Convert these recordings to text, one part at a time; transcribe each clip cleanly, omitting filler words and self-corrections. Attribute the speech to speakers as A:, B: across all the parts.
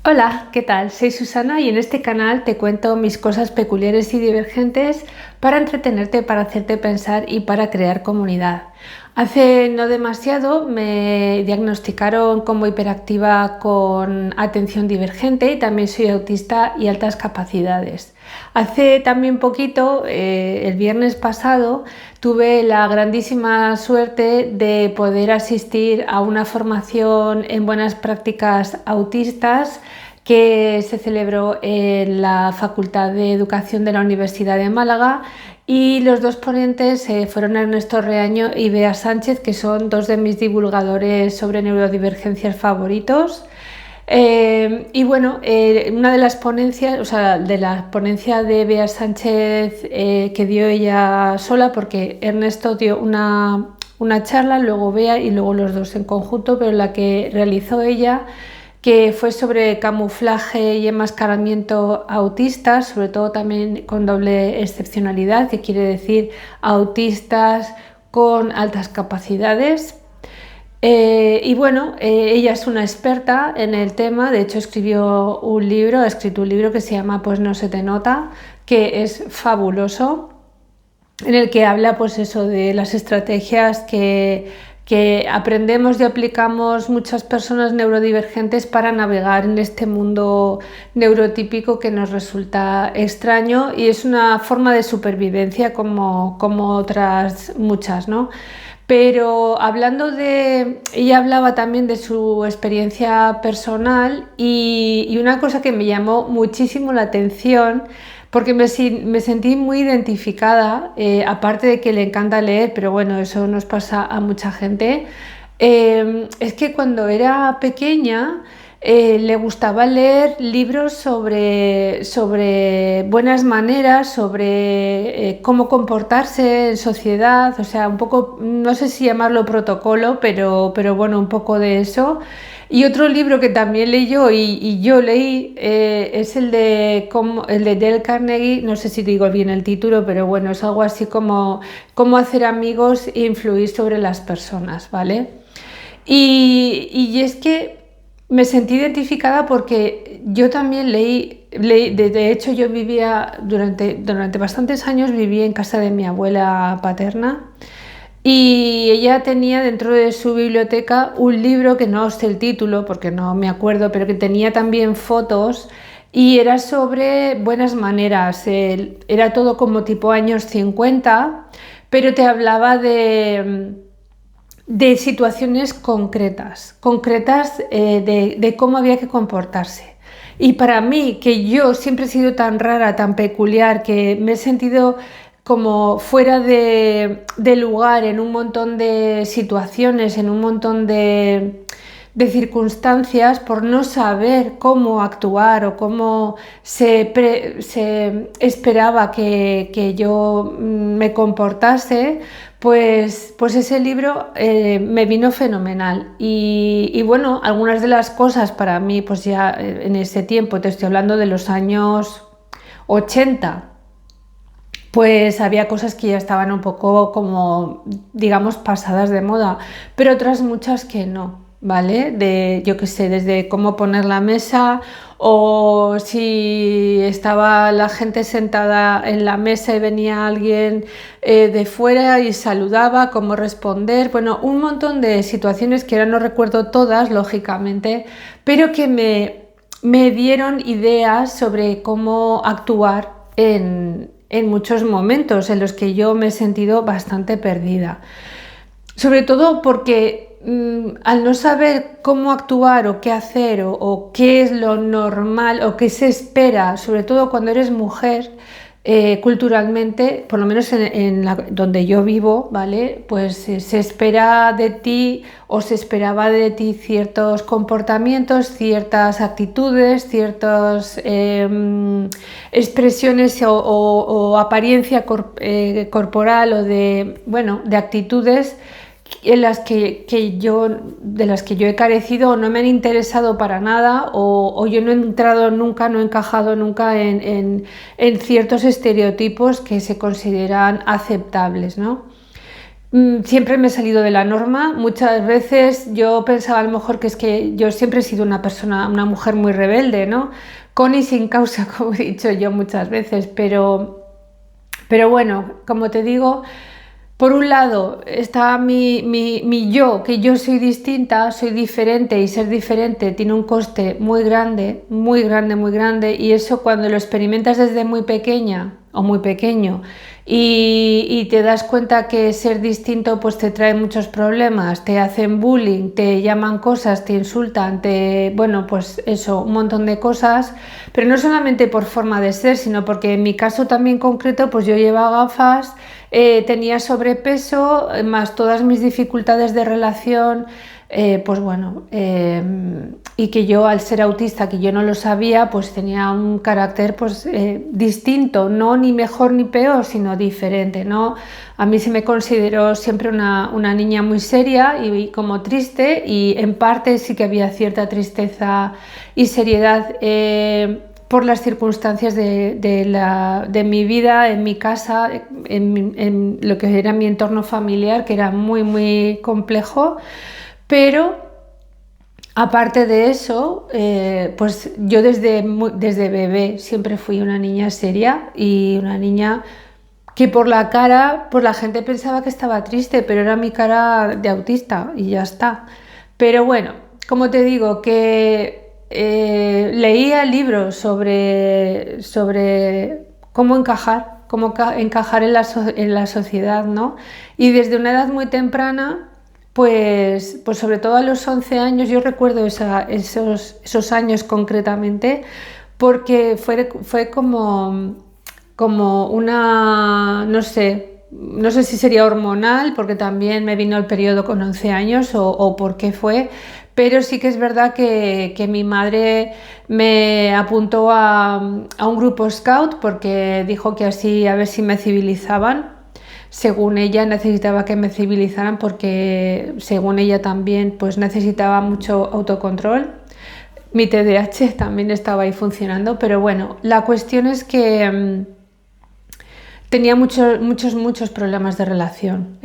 A: Hola, ¿qué tal? Soy Susana y en este canal te cuento mis cosas peculiares y divergentes para entretenerte, para hacerte pensar y para crear comunidad. Hace no demasiado me diagnosticaron como hiperactiva con atención divergente y también soy autista y altas capacidades. Hace también poquito, el viernes pasado, tuve la grandísima suerte de poder asistir a una formación en buenas prácticas autistas que se celebró en la Facultad de Educación de la Universidad de Málaga, y los dos ponentes fueron Ernesto Reaño y Bea Sánchez, que son dos de mis divulgadores sobre neurodivergencias favoritos. Y bueno, una de las ponencias, o sea, de la ponencia de Bea Sánchez que dio ella sola, porque Ernesto dio una charla, luego Bea y luego los dos en conjunto, pero la que realizó ella, que fue sobre camuflaje y enmascaramiento autistas, sobre todo también con doble excepcionalidad, que quiere decir autistas con altas capacidades. Y bueno, ella es una experta en el tema. De hecho ha escrito un libro que se llama Pues no se te nota, que es fabuloso, en el que habla pues eso de las estrategias que aprendemos y aplicamos muchas personas neurodivergentes para navegar en este mundo neurotípico que nos resulta extraño, y es una forma de supervivencia como otras muchas, ¿no? Pero ella hablaba también de su experiencia personal, y una cosa que me llamó muchísimo la atención, porque me sentí muy identificada, aparte de que le encanta leer, pero bueno, eso nos pasa a mucha gente. Es que cuando era pequeña le gustaba leer libros sobre buenas maneras, sobre cómo comportarse en sociedad, o sea, un poco, no sé si llamarlo protocolo, pero bueno, un poco de eso. Y otro libro que también leyó y yo leí es el de Dale Carnegie. No sé si digo bien el título, pero bueno, es algo así como cómo hacer amigos e influir sobre las personas, ¿vale? Y es que me sentí identificada porque yo también de hecho yo vivía durante bastantes años, viví en casa de mi abuela paterna, y ella tenía dentro de su biblioteca un libro que no sé el título porque no me acuerdo, pero que tenía también fotos, y era sobre buenas maneras. Era todo como tipo años 50, pero te hablaba de situaciones concretas de cómo había que comportarse. Y para mí, que yo siempre he sido tan rara, tan peculiar, que me he sentido como fuera de lugar en un montón de situaciones, en un montón de circunstancias, por no saber cómo actuar o cómo se esperaba que yo me comportase, pues ese libro me vino fenomenal. Y bueno, algunas de las cosas para mí, pues ya en ese tiempo, te estoy hablando de los años 80, pues había cosas que ya estaban un poco como, digamos, pasadas de moda, pero otras muchas que no, ¿vale? Yo qué sé, desde cómo poner la mesa, o si estaba la gente sentada en la mesa y venía alguien de fuera y saludaba, cómo responder. Bueno, un montón de situaciones que ahora no recuerdo todas, lógicamente, pero que me dieron ideas sobre cómo actuar en muchos momentos en los que yo me he sentido bastante perdida. Sobre todo porque al no saber cómo actuar o qué hacer, o qué es lo normal o qué se espera, sobre todo cuando eres mujer, culturalmente, por lo menos donde yo vivo, ¿vale? Pues se espera de ti, o se esperaba de ti, ciertos comportamientos, ciertas actitudes, ciertas expresiones o apariencia corporal, o de actitudes de las que yo he carecido, o no me han interesado para nada, o yo no he entrado nunca, no he encajado nunca en ciertos estereotipos que se consideran aceptables, ¿no? Siempre me he salido de la norma. Muchas veces yo pensaba a lo mejor que es que yo siempre he sido una persona, una mujer muy rebelde, ¿no? Con y sin causa, como he dicho yo muchas veces, pero bueno, como te digo, por un lado está mi yo, que yo soy distinta, soy diferente y ser diferente tiene un coste muy grande, muy grande, muy grande, y eso cuando lo experimentas desde muy pequeña o muy pequeño y te das cuenta que ser distinto pues te trae muchos problemas, te hacen bullying, te llaman cosas, te insultan, bueno, pues eso, un montón de cosas, pero no solamente por forma de ser, sino porque en mi caso también concreto pues yo llevaba gafas, tenía sobrepeso, más todas mis dificultades de relación, pues bueno, y que yo al ser autista, que yo no lo sabía, pues tenía un carácter pues distinto, no ni mejor ni peor, sino diferente, ¿no? A mí se me consideró siempre una niña muy seria y como triste, y en parte sí que había cierta tristeza y seriedad por las circunstancias de mi vida, en mi casa, en lo que era mi entorno familiar, que era muy, muy complejo, pero aparte de eso, pues yo desde bebé siempre fui una niña seria y una niña que por la cara, pues la gente pensaba que estaba triste, pero era mi cara de autista y ya está. Pero bueno, como te digo, que leía libros sobre cómo encajar, encajar en en la sociedad, ¿no? Y desde una edad muy temprana, pues sobre todo a los 11 años, yo recuerdo esos años concretamente, porque fue como una, no sé si sería hormonal, porque también me vino el periodo con 11 años o por qué fue, pero sí que es verdad que mi madre me apuntó a un grupo scout porque dijo que así a ver si me civilizaban. Según ella necesitaba que me civilizaran porque según ella también pues necesitaba mucho autocontrol. Mi TDAH también estaba ahí funcionando, pero bueno, la cuestión es que tenía muchos problemas de relación.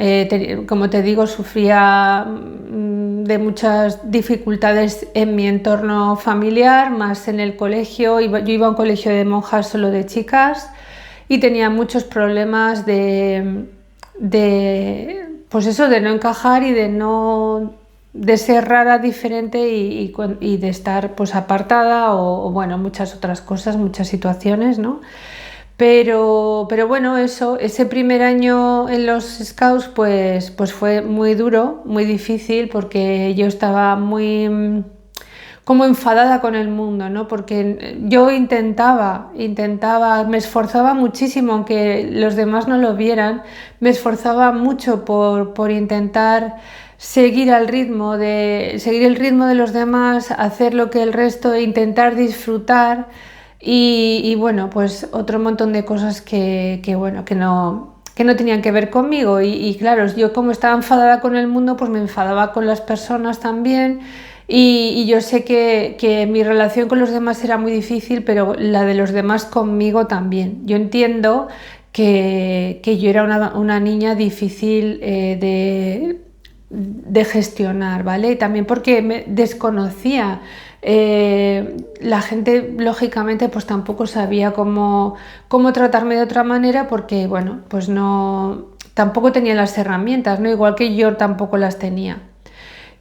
A: Como te digo, sufría de muchas dificultades en mi entorno familiar, más en el colegio. Yo iba a un colegio de monjas solo de chicas y tenía muchos problemas pues eso, de no encajar y de ser rara, diferente y de estar pues apartada o bueno, muchas otras cosas, muchas situaciones, ¿no? Pero bueno, ese primer año en los Scouts pues fue muy duro, muy difícil, porque yo estaba muy como enfadada con el mundo, ¿no? Porque yo intentaba, me esforzaba muchísimo, aunque los demás no lo vieran, me esforzaba mucho por intentar seguir el ritmo de los demás, hacer lo que el resto, intentar disfrutar. Y bueno, pues otro montón de cosas bueno, que no tenían que ver conmigo. Y claro, yo como estaba enfadada con el mundo, pues me enfadaba con las personas también. Y yo sé que mi relación con los demás era muy difícil, pero la de los demás conmigo también. Yo entiendo que yo era una niña difícil de gestionar, ¿vale? Y también porque me desconocía. La gente lógicamente pues tampoco sabía cómo tratarme de otra manera, porque bueno, pues no, tampoco tenía las herramientas, ¿no? Igual que yo tampoco las tenía.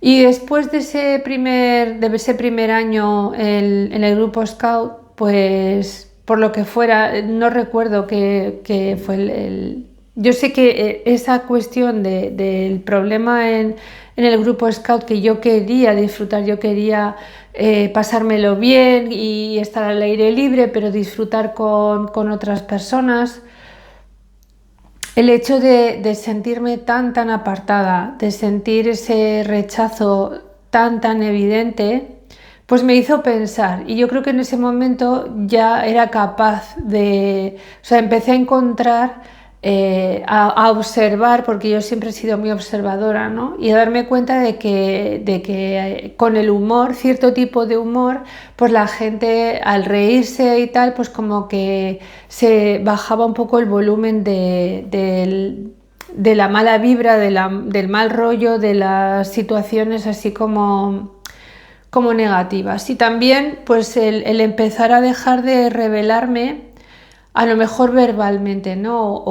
A: Y después de ese primer año en el grupo Scout, pues por lo que fuera, no recuerdo que fue yo sé que esa cuestión del problema en el grupo Scout, que yo quería disfrutar, yo quería pasármelo bien y estar al aire libre, pero disfrutar con otras personas. El hecho de sentirme tan apartada, de sentir ese rechazo tan evidente, pues me hizo pensar, y yo creo que en ese momento ya era capaz o sea, empecé a encontrar, a observar, porque yo siempre he sido muy observadora, ¿no? Y a darme cuenta de que con el humor, cierto tipo de humor, pues la gente al reírse y tal, pues como que se bajaba un poco el volumen de la mala vibra, del mal rollo, de las situaciones así como negativas. Y también pues el empezar a dejar de rebelarme, a lo mejor verbalmente, ¿no?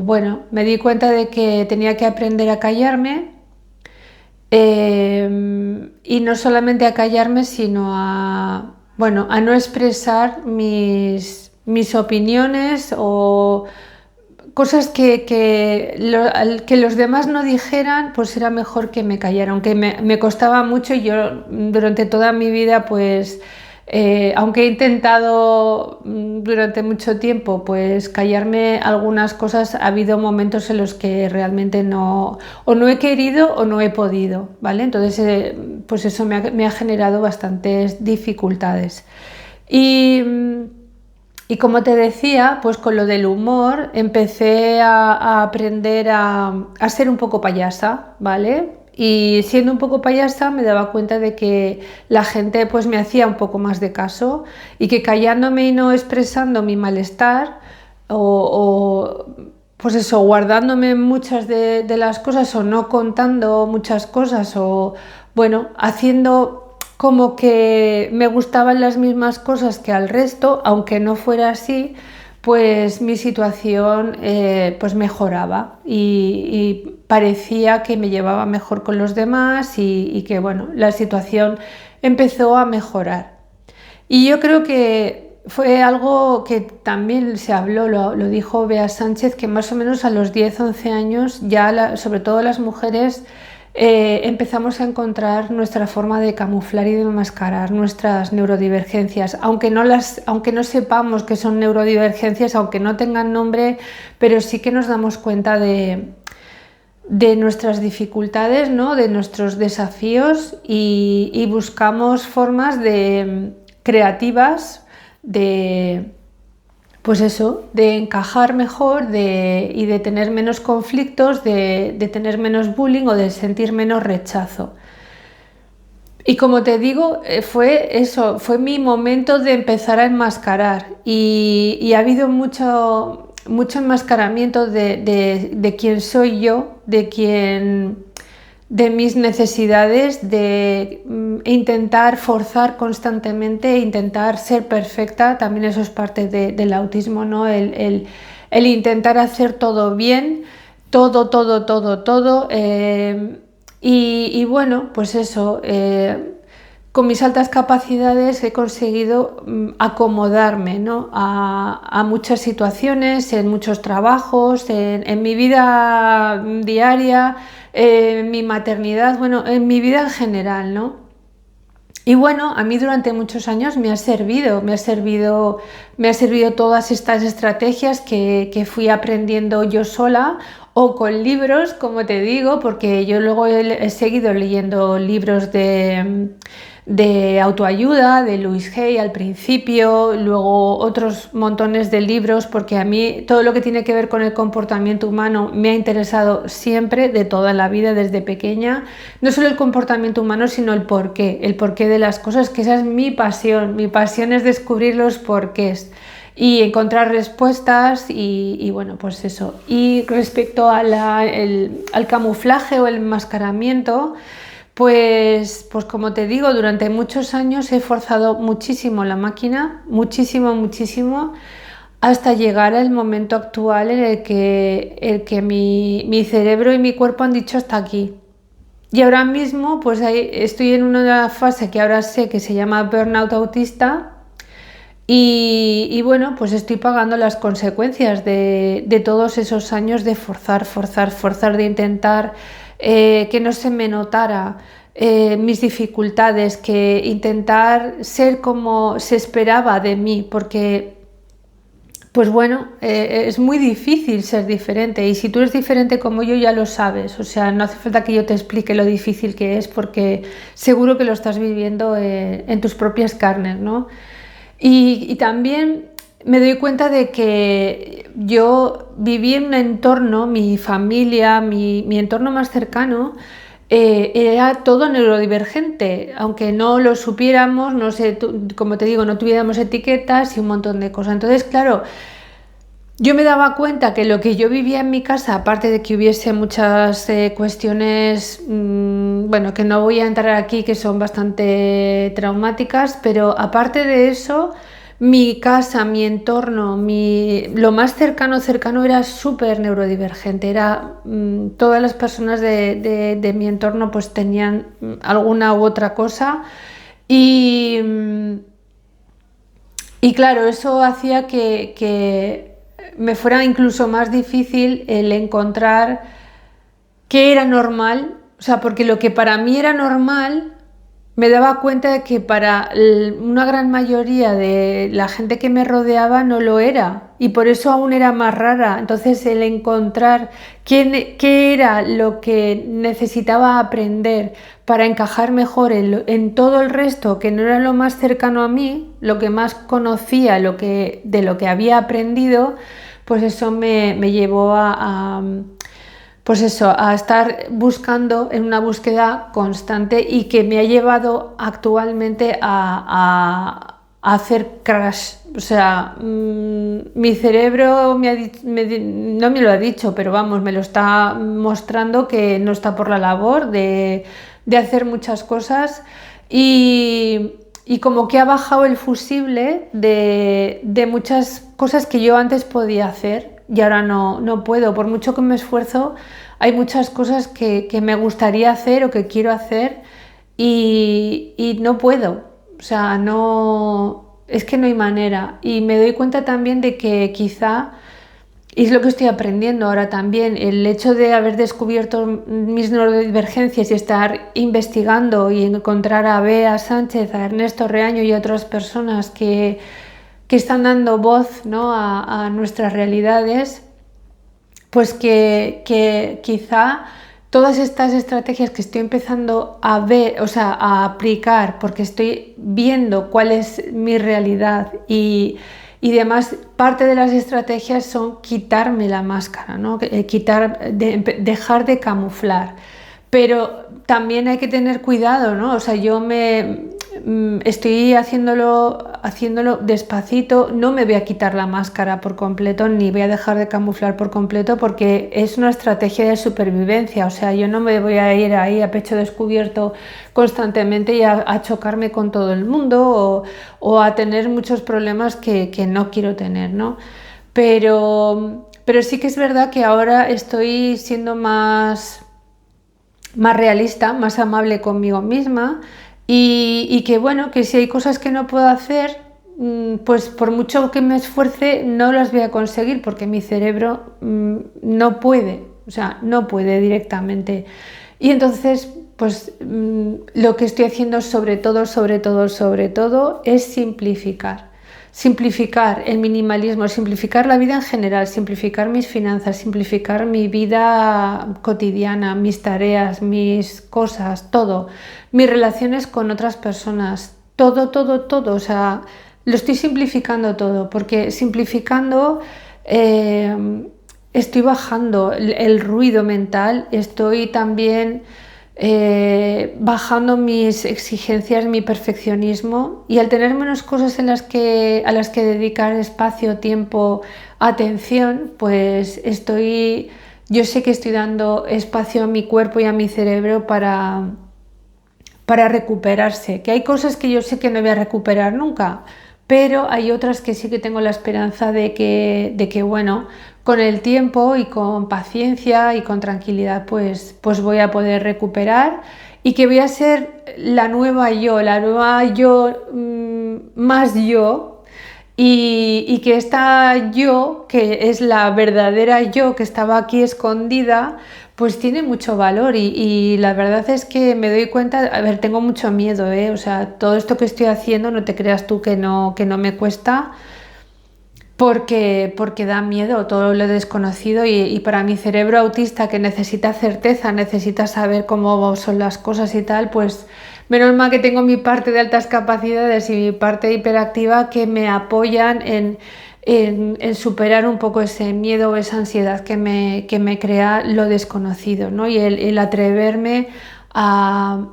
A: Bueno, me di cuenta de que tenía que aprender a callarme, y no solamente a callarme, sino bueno, a no expresar mis opiniones o cosas que los demás no dijeran, pues era mejor que me callara, aunque me costaba mucho. Y yo durante toda mi vida, pues aunque he intentado durante mucho tiempo pues callarme algunas cosas, ha habido momentos en los que realmente o no he querido o no he podido, ¿vale? Entonces pues eso me ha generado bastantes dificultades. Y como te decía, pues con lo del humor empecé a aprender a ser un poco payasa, ¿vale? Y siendo un poco payasa me daba cuenta de que la gente pues me hacía un poco más de caso, y que callándome y no expresando mi malestar pues eso, guardándome muchas de las cosas, o no contando muchas cosas, o bueno, haciendo como que me gustaban las mismas cosas que al resto, aunque no fuera así, pues mi situación pues mejoraba, y parecía que me llevaba mejor con los demás, y que bueno, la situación empezó a mejorar. Y yo creo que fue algo que también se habló, lo dijo Bea Sánchez, que más o menos a los 10-11 años ya, sobre todo las mujeres, empezamos a encontrar nuestra forma de camuflar y de enmascarar nuestras neurodivergencias, aunque no sepamos que son neurodivergencias, aunque no tengan nombre, pero sí que nos damos cuenta de nuestras dificultades, ¿no? De nuestros desafíos, y buscamos formas creativas pues eso, de encajar mejor, y de tener menos conflictos, de tener menos bullying, o de sentir menos rechazo. Y como te digo, fue mi momento de empezar a enmascarar, y ha habido mucho enmascaramiento de quién soy yo, de mis necesidades, de intentar forzar constantemente, intentar ser perfecta. También eso es parte del autismo, ¿no? El intentar hacer todo bien, todo. Y bueno, pues eso, con mis altas capacidades he conseguido acomodarme, ¿no? a muchas situaciones, en muchos trabajos, en mi vida diaria, en mi maternidad, bueno, en mi vida en general, ¿no? Y bueno, a mí durante muchos años me ha servido todas estas estrategias que fui aprendiendo yo sola, o con libros, como te digo, porque yo luego he seguido leyendo libros de autoayuda, de Louise Hay al principio, luego otros montones de libros, porque a mí todo lo que tiene que ver con el comportamiento humano me ha interesado siempre, de toda la vida, desde pequeña. No solo el comportamiento humano, sino el porqué de las cosas, que esa es mi pasión. Mi pasión es descubrir los porqués y encontrar respuestas, y bueno, pues eso. Y respecto al camuflaje o el enmascaramiento, pues como te digo, durante muchos años he forzado muchísimo la máquina, muchísimo, hasta llegar al momento actual en el que mi cerebro y mi cuerpo han dicho hasta aquí. Y ahora mismo pues estoy en una fase que ahora sé que se llama burnout autista, y bueno, pues estoy pagando las consecuencias de todos esos años de forzar, de intentar que no se me notara mis dificultades, que intentar ser como se esperaba de mí, porque pues bueno, es muy difícil ser diferente, y si tú eres diferente como yo ya lo sabes, o sea, no hace falta que yo te explique lo difícil que es, porque seguro que lo estás viviendo en tus propias carnes, ¿no? Y también me doy cuenta de que yo viví en un entorno, mi familia, mi entorno más cercano, era todo neurodivergente, aunque no lo supiéramos, no sé, como te digo, no tuviéramos etiquetas y un montón de cosas. Entonces, claro, yo me daba cuenta que lo que yo vivía en mi casa, aparte de que hubiese muchas cuestiones, bueno, que no voy a entrar aquí, que son bastante traumáticas, pero aparte de eso, mi casa, mi entorno, lo más cercano era súper neurodivergente. Todas las personas de mi entorno pues tenían alguna u otra cosa y, y claro, eso hacía que me fuera incluso más difícil el encontrar qué era normal, o sea, porque lo que para mí era normal, me daba cuenta de que para una gran mayoría de la gente que me rodeaba no lo era, y por eso aún era más rara. Entonces el encontrar qué era lo que necesitaba aprender para encajar mejor en todo el resto, que no era lo más cercano a mí, lo que más conocía, de lo que había aprendido, pues eso me llevó pues eso, a estar buscando en una búsqueda constante y que me ha llevado actualmente a hacer crash. O sea, mi cerebro no me lo ha dicho, pero vamos, me lo está mostrando que no está por la labor de hacer muchas cosas y como que ha bajado el fusible de muchas cosas que yo antes podía hacer y ahora no puedo. Por mucho que me esfuerzo, hay muchas cosas que me gustaría hacer o que quiero hacer y no puedo. O sea, es que no hay manera. Y me doy cuenta también de que quizá, y es lo que estoy aprendiendo ahora también, el hecho de haber descubierto mis neurodivergencias y estar investigando y encontrar a Bea Sánchez, a Ernesto Reaño y a otras personas que están dando voz, ¿no?, a nuestras realidades, pues que quizá todas estas estrategias que estoy empezando a ver, o sea, a aplicar, porque estoy viendo cuál es mi realidad y demás, parte de las estrategias son quitarme la máscara, ¿no? Dejar de camuflar. Pero también hay que tener cuidado, ¿no? O sea, estoy haciéndolo despacito, no me voy a quitar la máscara por completo, ni voy a dejar de camuflar por completo, porque es una estrategia de supervivencia. O sea, yo no me voy a ir ahí a pecho descubierto constantemente y a chocarme con todo el mundo o a tener muchos problemas que no quiero tener, ¿no? Pero sí que es verdad que ahora estoy siendo más realista, más amable conmigo misma y que bueno, que si hay cosas que no puedo hacer, pues por mucho que me esfuerce no las voy a conseguir porque mi cerebro no puede, o sea, no puede directamente. Y entonces, pues lo que estoy haciendo sobre todo es simplificar. Simplificar el minimalismo, simplificar la vida en general, simplificar mis finanzas, simplificar mi vida cotidiana, mis tareas, mis cosas, todo, mis relaciones con otras personas, todo, o sea, lo estoy simplificando todo, porque simplificando estoy bajando el ruido mental, estoy también bajando mis exigencias, mi perfeccionismo, y al tener menos cosas a las que dedicar espacio, tiempo, atención, pues yo sé que estoy dando espacio a mi cuerpo y a mi cerebro para recuperarse, que hay cosas que yo sé que no voy a recuperar nunca, pero hay otras que sí que tengo la esperanza de que bueno, con el tiempo y con paciencia y con tranquilidad pues voy a poder recuperar y que voy a ser la nueva yo más yo y que esta yo, que es la verdadera yo que estaba aquí escondida, pues tiene mucho valor y la verdad es que me doy cuenta, a ver, tengo mucho miedo, o sea, todo esto que estoy haciendo, no te creas tú que no me cuesta, porque da miedo todo lo desconocido y para mi cerebro autista que necesita certeza, necesita saber cómo son las cosas y tal, pues menos mal que tengo mi parte de altas capacidades y mi parte hiperactiva que me apoyan en superar un poco ese miedo o esa ansiedad que me crea lo desconocido, ¿no? Y el atreverme a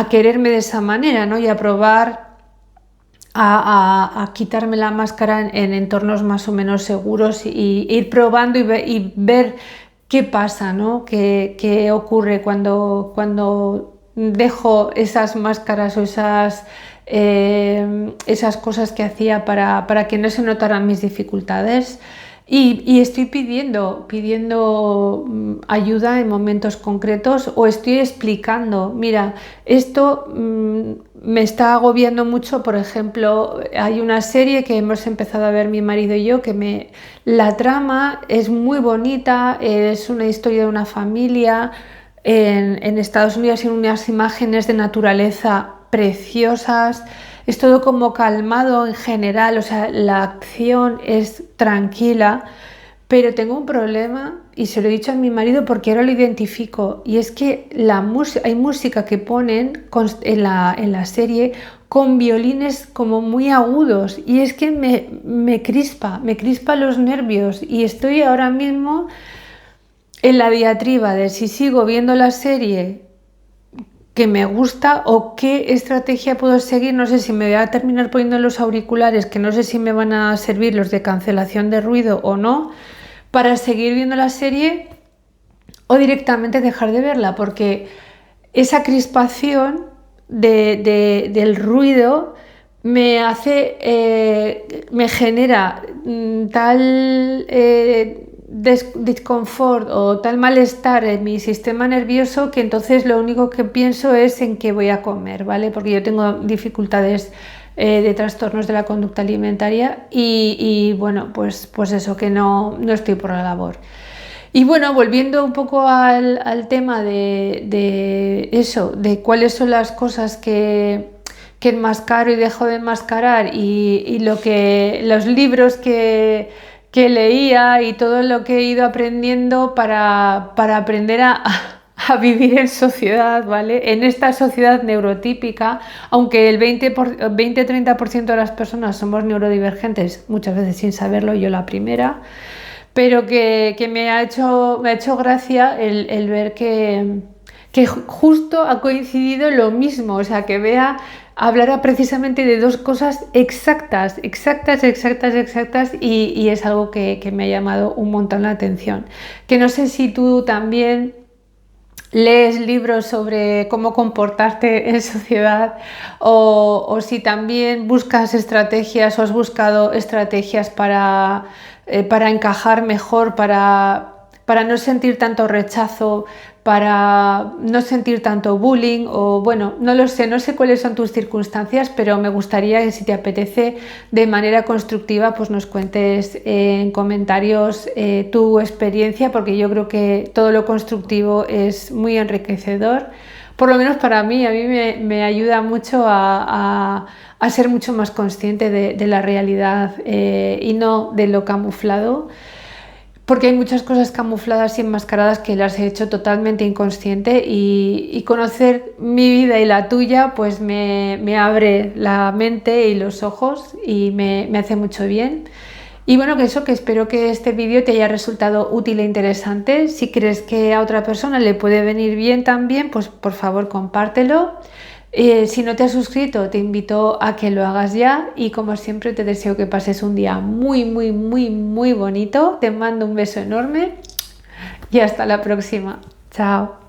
A: quererme de esa manera, ¿no? Y a probar a quitarme la máscara en entornos más o menos seguros y ir probando y ver qué pasa, ¿no? Qué ocurre cuando dejo esas máscaras o esas cosas que hacía para que no se notaran mis dificultades. Y estoy pidiendo ayuda en momentos concretos o estoy explicando, mira, esto me está agobiando mucho. Por ejemplo, hay una serie que hemos empezado a ver mi marido y yo, la trama es muy bonita, es una historia de una familia en Estados Unidos, en unas imágenes de naturaleza preciosas. Es todo como calmado en general, o sea, la acción es tranquila, pero tengo un problema y se lo he dicho a mi marido porque ahora lo identifico, y es que hay música que ponen en la serie con violines como muy agudos, y es que me crispa los nervios, y estoy ahora mismo en la diatriba de si sigo viendo la serie que me gusta o qué estrategia puedo seguir. No sé si me voy a terminar poniendo los auriculares, que no sé si me van a servir los de cancelación de ruido o no, para seguir viendo la serie, o directamente dejar de verla, porque esa crispación del ruido me genera tal disconfort o tal malestar en mi sistema nervioso, que entonces lo único que pienso es en qué voy a comer, ¿vale? Porque yo tengo dificultades de trastornos de la conducta alimentaria y bueno, pues eso, que no estoy por la labor. Y bueno, volviendo un poco al tema de eso, de cuáles son las cosas que enmascaro y dejo de enmascarar, y los libros que leía y todo lo que he ido aprendiendo para aprender a vivir en sociedad, ¿vale? En esta sociedad neurotípica, aunque el 20-30% de las personas somos neurodivergentes, muchas veces sin saberlo, yo la primera, pero que me ha hecho gracia el ver que justo ha coincidido lo mismo, o sea, que Bea hablara precisamente de dos cosas exactas, y es algo que me ha llamado un montón la atención. Que no sé si tú también lees libros sobre cómo comportarte en sociedad, o si también buscas estrategias o has buscado estrategias para encajar mejor, para no sentir tanto rechazo, para no sentir tanto bullying, o bueno, no lo sé, no sé cuáles son tus circunstancias, pero me gustaría que, si te apetece, de manera constructiva, pues nos cuentes en comentarios tu experiencia, porque yo creo que todo lo constructivo es muy enriquecedor. Por lo menos para mí, a mí me ayuda mucho a ser mucho más consciente de la realidad y no de lo camuflado, porque hay muchas cosas camufladas y enmascaradas que las he hecho totalmente inconsciente, y conocer mi vida y la tuya pues me abre la mente y los ojos, y me hace mucho bien. Y bueno, que espero que este vídeo te haya resultado útil e interesante. Si crees que a otra persona le puede venir bien también, pues por favor compártelo. Si no te has suscrito, te invito a que lo hagas ya, y como siempre te deseo que pases un día muy bonito. Te mando un beso enorme y hasta la próxima. Chao.